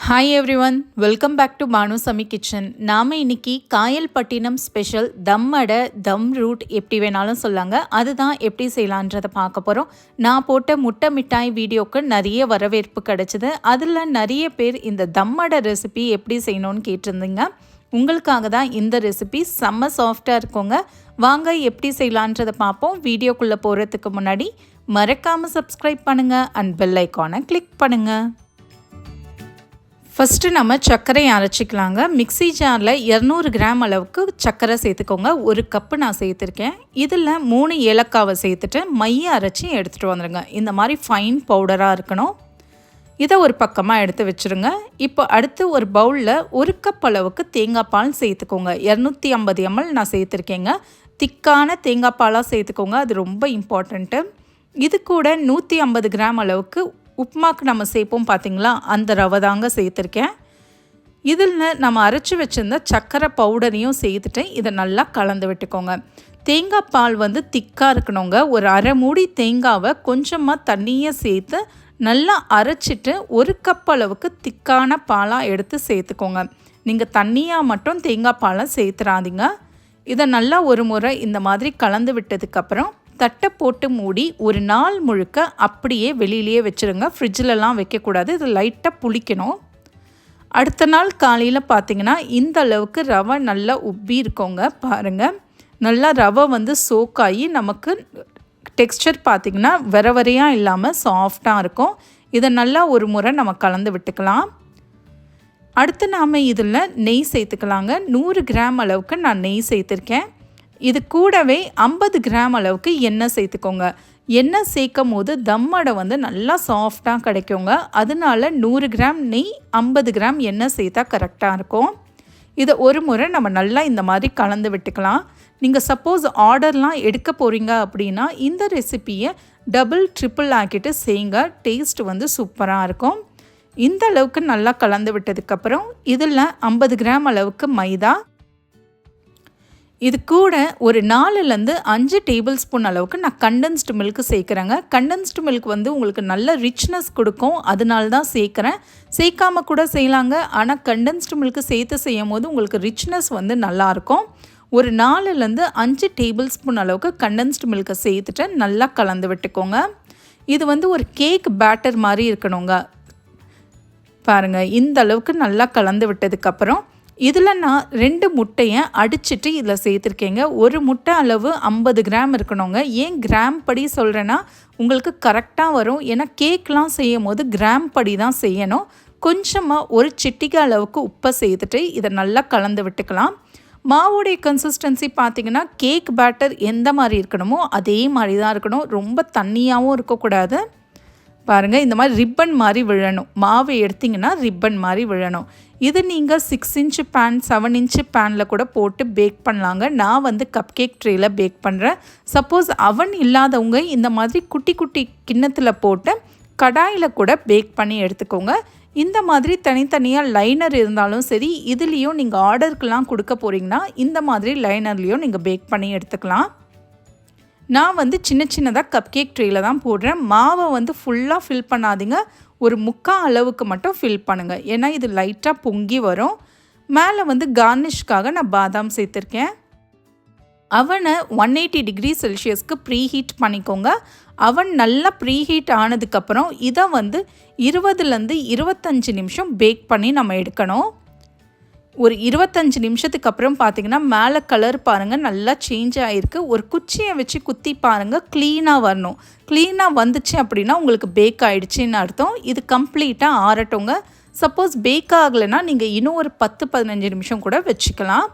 Hi everyone, welcome back to Banu Sami kitchen. நாம் இன்றைக்கி Kayalpattinam special தம் அடை, தம் ரூட் எப்படி வேணாலும் சொல்லாங்க, அதுதான் எப்படி செய்யலான்றதை பார்க்க போகிறோம். நான் போட்ட முட்டை மிட்டாய் வீடியோவுக்கு நிறைய வரவேற்பு கிடச்சிது. அதில் நிறைய பேர் இந்த தம் அடை ரெசிபி எப்படி செய்யணும்னு கேட்டிருந்தீங்க. உங்களுக்காக தான் இந்த ரெசிபி செம்ம சாஃப்டாக இருக்குங்க. வாங்க எப்படி செய்யலான்றதை பார்ப்போம். வீடியோக்குள்ளே போகிறதுக்கு முன்னாடி மறக்காமல் சப்ஸ்கிரைப் பண்ணுங்கள் அண்ட் பெல் ஐக்கானை கிளிக் பண்ணுங்கள். ஃபஸ்ட்டு நம்ம சர்க்கரை அரைச்சிக்கலாங்க. மிக்ஸி ஜாரில் 200 கிராம் அளவுக்கு சர்க்கரை சேர்த்துக்கோங்க. 1 கப்பு நான் சேர்த்துருக்கேன். இதில் 3 ஏலக்காவை சேர்த்துட்டு மைய அரைச்சி எடுத்துகிட்டு வந்துடுங்க. இந்த மாதிரி ஃபைன் பவுடராக இருக்கணும். இதை ஒரு பக்கமாக எடுத்து வச்சுருங்க. இப்போ அடுத்து ஒரு பவுலில் 1 கப் அளவுக்கு தேங்காய் பால் சேர்த்துக்கோங்க. 250 ml நான் சேர்த்துருக்கேங்க. திக்கான தேங்காய் பாலாக சேர்த்துக்கோங்க, அது ரொம்ப இம்பார்ட்டண்ட்டு. இது கூட 150 கிராம் அளவுக்கு உப்புமாக்கு நம்ம சேர்ப்போம் பார்த்திங்களா, அந்த ரவை தாங்க சேர்த்துருக்கேன். இதில் நம்ம அரைச்சி வச்சுருந்த சர்க்கரை பவுடரையும் சேர்த்துட்டு இதை நல்லா கலந்து விட்டுக்கோங்க. தேங்காய் பால் திக்காக இருக்கணுங்க. ஒரு அரை மூடி தேங்காவை கொஞ்சமாக தண்ணியை சேர்த்து நல்லா அரைச்சிட்டு 1 கப் அளவுக்கு திக்கான பாலாக எடுத்து சேர்த்துக்கோங்க. நீங்கள் தண்ணியாக மட்டும் தேங்காய் பாலை சேர்த்துறாதீங்க. இதை நல்லா ஒரு முறை இந்த மாதிரி கலந்து விட்டதுக்கப்புறம் தட்டை போட்டு மூடி ஒரு நாள் முழுக்க அப்படியே வெளியிலேயே வச்சுருங்க. ஃப்ரிட்ஜிலலாம் வைக்கக்கூடாது, இது லைட்டாக புளிக்கணும். அடுத்த நாள் காலையில் பார்த்திங்கன்னா இந்த அளவுக்கு ரவை நல்லா உப்பி இருக்கோங்க. பாருங்கள், நல்லா ரவை சோக்காகி நமக்கு டெக்ஸ்சர் பார்த்திங்கன்னா வரையாக இல்லாமல் சாஃப்டாக இருக்கும். இதை நல்லா ஒரு முறை நம்ம கலந்து விட்டுக்கலாம். அடுத்து நாம் இதில் நெய் சேர்த்துக்கலாங்க. 100 கிராம் அளவுக்கு நான் நெய் சேர்த்துருக்கேன். இது கூடவே 50 கிராம் அளவுக்கு எண்ணெய் சேர்த்துக்கோங்க. எண்ணெய் சேர்க்கும் போது தம் அடை நல்லா சாஃப்டாக கிடைக்குங்க. அதனால 100 கிராம் நெய், 50 கிராம் எண்ணெய் சேர்த்தா கரெக்டாக இருக்கும். இதை ஒரு முறை நம்ம நல்லா இந்த மாதிரி கலந்து விட்டுக்கலாம். நீங்கள் சப்போஸ் ஆர்டர்லாம் எடுக்க போகிறீங்க அப்படின்னா இந்த ரெசிப்பியை டபுள் ட்ரிபிள் ஆக்கிட்டு செய்யுங்க. டேஸ்ட் சூப்பராக இருக்கும். இந்த அளவுக்கு நல்லா கலந்து விட்டதுக்கப்புறம் இதில் 50 கிராம் அளவுக்கு மைதா, இது கூட ஒரு 4லேருந்து 5 டேபிள் ஸ்பூன் அளவுக்கு நான் கண்டென்ஸ்டு மில்க் சேர்க்குறேங்க. கண்டென்ஸ்டு மில்க் உங்களுக்கு நல்ல ரிச்னஸ் கொடுக்கும், அதனால தான் சேர்க்குறேன். சேர்க்காமல் கூட செய்யலாங்க, ஆனால் கண்டென்ஸ்டு மில்க் சேர்த்து செய்யும் போது உங்களுக்கு ரிச்னஸ் நல்லாயிருக்கும். ஒரு 4லேருந்து 5 டேபிள் ஸ்பூன் அளவுக்கு கண்டென்ஸ்டு மில்கை சேர்த்துட்டு நல்லா கலந்து விட்டுக்கோங்க. இது ஒரு கேக் பேட்டர் மாதிரி இருக்கணுங்க. பாருங்கள், இந்த அளவுக்கு நல்லா கலந்து விட்டதுக்கப்புறம் இதில் நான் 2 முட்டையை அடிச்சிட்டு இதில் சேர்த்துருக்கேங்க. ஒரு முட்டை அளவு 50 கிராம் இருக்கணுங்க. ஏன் கிராம் படி சொல்கிறேன்னா உங்களுக்கு கரெக்டாக வரும். ஏன்னா கேக்லாம் செய்யும் போது கிராம் படி தான் செய்யணும். கொஞ்சமாக ஒரு சிட்டிகை அளவுக்கு உப்பை சேர்த்துட்டு இதை நல்லா கலந்து விட்டுக்கலாம். மாவுடைய கன்சிஸ்டன்சி பார்த்திங்கன்னா கேக் பேட்டர் எந்த மாதிரி இருக்கணுமோ அதே மாதிரி தான் இருக்கணும். ரொம்ப தண்ணியாகவும் இருக்கக்கூடாது. பாருங்கள், இந்த மாதிரி ரிப்பன் மாதிரி விழணும். மாவு எடுத்திங்கன்னா ரிப்பன் மாதிரி விழணும். இது நீங்கள் 6 இன்ச்சு பேன், 7 இன்ச்சு பேனில் கூட போட்டு பேக் பண்ணலாங்க. நான் கப் கேக் ட்ரேயில் பேக் பண்ணுறேன். சப்போஸ் அவன் இல்லாதவங்க இந்த மாதிரி குட்டி குட்டி கிண்ணத்தில் போட்டு கடாயில் கூட பேக் பண்ணி எடுத்துக்கோங்க. இந்த மாதிரி தனித்தனியாக லைனர் இருந்தாலும் சரி, இதுலேயும் நீங்கள் ஆர்டருக்கெலாம் கொடுக்க போகிறீங்கன்னா இந்த மாதிரி லைனர்லேயும் நீங்கள் பேக் பண்ணி எடுத்துக்கலாம். நான் சின்ன சின்னதாக கப் கேக் ட்ரேயில் தான் போடுறேன். மாவை ஃபுல்லாக ஃபில் பண்ணாதீங்க, ஒரு 3/4 அளவுக்கு மட்டும் ஃபில் பண்ணுங்கள். ஏன்னா இது லைட்டாக பொங்கி வரும். மேலே கார்னிஷ்காக நான் பாதாம் சேர்த்துருக்கேன். அவனை 180 டிகிரி செல்சியஸ்க்கு ப்ரீ ஹீட் பண்ணிக்கோங்க. அவன் நல்லா ப்ரீ ஹீட் ஆனதுக்கப்புறம் இதை 20லேருந்து 25 நிமிஷம் பேக் பண்ணி நம்ம எடுக்கணும். ஒரு 25 நிமிஷத்துக்கு அப்புறம் பார்த்திங்கன்னா மேலே கலர் பாருங்கள் நல்லா சேஞ்ச் ஆகிருக்கு. ஒரு குச்சியை வச்சு குத்தி பாருங்கள், க்ளீனாக வரணும். க்ளீனாக வந்துச்சு அப்படின்னா உங்களுக்கு பேக் ஆகிடுச்சின்னு அர்த்தம். இது கம்ப்ளீட்டாக ஆறட்டுங்க. சப்போஸ் பேக் ஆகலைன்னா நீங்கள் இன்னும் ஒரு 10-15 நிமிஷம் கூட வச்சுக்கலாம்.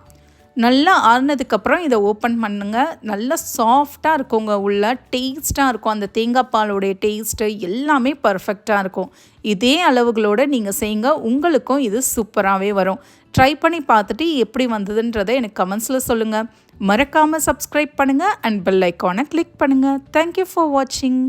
நல்லா ஆறுனதுக்கப்புறம் இதை ஓப்பன் பண்ணுங்கள். நல்லா சாஃப்டாக இருக்குங்க, உள்ள டேஸ்ட்டாக இருக்கும். அந்த தேங்காய் பாலோடைய டேஸ்ட்டு எல்லாமே பர்ஃபெக்டாக இருக்கும். இதே அளவுகளோடு நீங்கள் செய்யுங்க, உங்களுக்கும் இது சூப்பராகவே வரும். ட்ரை பண்ணி பார்த்துட்டு எப்படி வந்ததுன்றதை எனக்கு கமெண்ட்ஸில் சொல்லுங்கள். மறக்காமல் சப்ஸ்கிரைப் பண்ணுங்கள் அண்ட் பெல் ஐக்கானை கிளிக் பண்ணுங்கள். தேங்க்யூ ஃபார் வாட்சிங்.